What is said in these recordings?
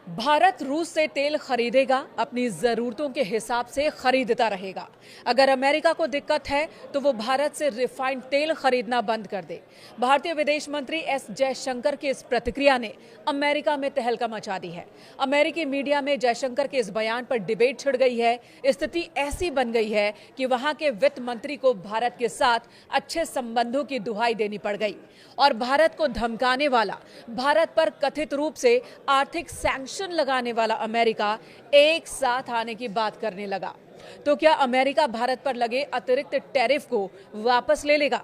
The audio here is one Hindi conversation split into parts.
भारत रूस से तेल खरीदेगा, अपनी जरूरतों के हिसाब से खरीदता रहेगा। अगर अमेरिका को दिक्कत है तो वो भारत से रिफाइंड तेल खरीदना बंद कर दे। भारतीय विदेश मंत्री एस जयशंकर की इस प्रतिक्रिया ने अमेरिका में तहलका मचा दी है। अमेरिकी मीडिया में जयशंकर के इस बयान पर डिबेट छिड़ गई है। स्थिति ऐसी बन गई है कि वहां के वित्त मंत्री को भारत के साथ अच्छे संबंधों की दुहाई देनी पड़ गई और भारत को धमकाने वाला, भारत पर कथित रूप से आर्थिक सैंक्शन लगाने वाला अमेरिका एक साथ आने की बात करने लगा। तो क्या अमेरिका भारत पर लगे अतिरिक्त टैरिफ को वापस ले लेगा?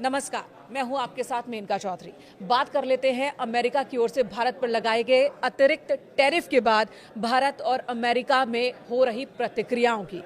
नमस्कार, मैं हूं आपके साथ मेनका चौधरी। बात कर लेते हैं अमेरिका की ओर से भारत पर लगाए गए अतिरिक्त टैरिफ के बाद भारत और अमेरिका में हो रही प्रतिक्रियाओं की।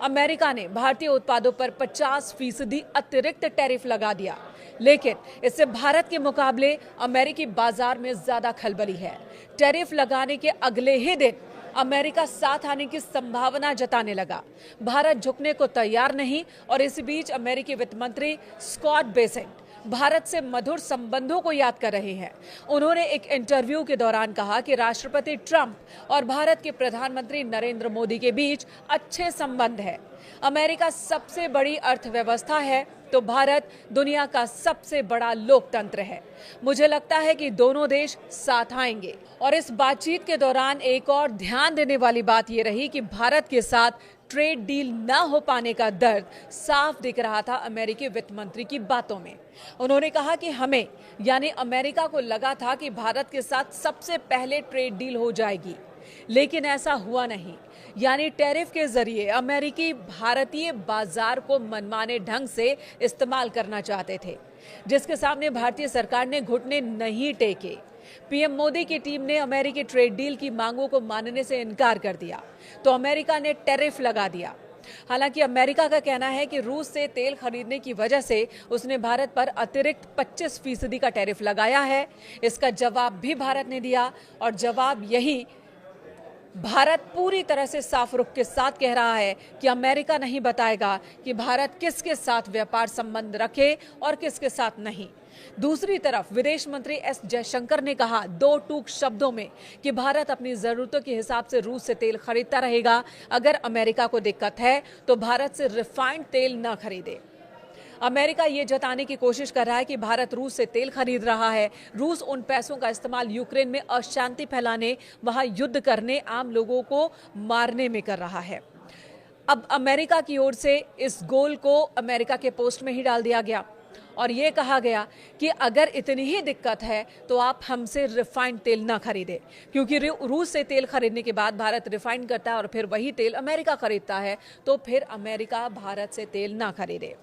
अमेरिका ने भारतीय उत्पादों पर 50% अतिरिक्त टैरिफ लगा दिया, लेकिन इससे भारत के मुकाबले अमेरिकी बाजार में ज्यादा खलबली है। टैरिफ लगाने के अगले ही दिन अमेरिका साथ आने की संभावना जताने लगा। भारत झुकने को तैयार नहीं और इस बीच अमेरिकी वित्त मंत्री स्कॉट बेसेंट भारत से मधुर संबंधों को याद कर रहे हैं। उन्होंने एक इंटरव्यू के दौरान कहा कि राष्ट्रपति ट्रंप और भारत के प्रधानमंत्री नरेंद्र मोदी के बीच अच्छे संबंध है। अमेरिका सबसे बड़ी अर्थव्यवस्था है तो भारत दुनिया का सबसे बड़ा लोकतंत्र है। मुझे लगता है कि दोनों देश साथ आएंगे। और इस बातचीत के दौरान एक और ध्यान देने वाली बात यह रही कि भारत के साथ ट्रेड डील न हो पाने का दर्द साफ दिख रहा था अमेरिकी वित्त मंत्री की बातों में। उन्होंने कहा कि हमें यानी अमेरिका को लगा था कि भारत के साथ सबसे पहले ट्रेड डील हो जाएगी, लेकिन ऐसा हुआ नहीं। यानी टैरिफ के जरिए अमेरिकी भारतीय बाजार को मनमाने ढंग से इस्तेमाल करना चाहते थे, जिसके सामने भारतीय सरकार ने घुटने नहीं टेके। पीएम मोदी की टीम ने अमेरिकी ट्रेड डील की मांगों को मानने से इनकार कर दिया तो अमेरिका ने टैरिफ लगा दिया। हालांकि अमेरिका का कहना है कि रूस से तेल खरीदने की वजह से उसने भारत पर अतिरिक्त 25% का टैरिफ लगाया है। इसका जवाब भी भारत ने दिया और जवाब यही भारत पूरी तरह से साफ रुख के साथ कह रहा है कि अमेरिका नहीं बताएगा कि भारत किसके साथ व्यापार संबंध रखे और किसके साथ नहीं। दूसरी तरफ विदेश मंत्री एस जयशंकर ने कहा दो टूक शब्दों में कि भारत अपनी जरूरतों के हिसाब से रूस से तेल खरीदता रहेगा। अगर अमेरिका को दिक्कत है तो भारत से रिफाइंड तेल न खरीदे। अमेरिका ये जताने की कोशिश कर रहा है कि भारत रूस से तेल खरीद रहा है। रूस उन पैसों का इस्तेमाल यूक्रेन में अशांति फैलाने, वहां युद्ध करने, आम लोगों को मारने में कर रहा है। अब अमेरिका की ओर से इस गोल को अमेरिका के पोस्ट में ही डाल दिया गया और ये कहा गया कि अगर इतनी ही दिक्कत है तो आप हमसे रिफाइंड तेल ना खरीदें, क्योंकि रूस से तेल खरीदने के बाद भारत रिफाइंड करता है और फिर वही तेल अमेरिका खरीदता है, तो फिर अमेरिका भारत से तेल ना खरीदे।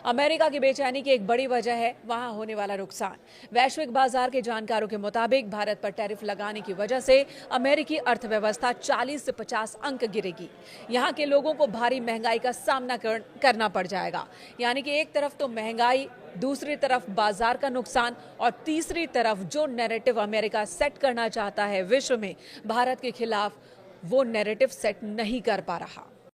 अमेरिका की बेचैनी की एक बड़ी वजह है वहां होने वाला नुकसान। वैश्विक बाजार के जानकारों के मुताबिक भारत पर टैरिफ लगाने की वजह से अमेरिकी अर्थव्यवस्था 40 से 50 अंक गिरेगी। यहां के लोगों को भारी महंगाई का सामना करना पड़ जाएगा। यानी कि एक तरफ तो महंगाई, दूसरी तरफ बाजार का नुकसान और तीसरी तरफ जो नैरेटिव अमेरिका सेट करना चाहता है विश्व में भारत के खिलाफ, वो नैरेटिव सेट नहीं कर पा रहा।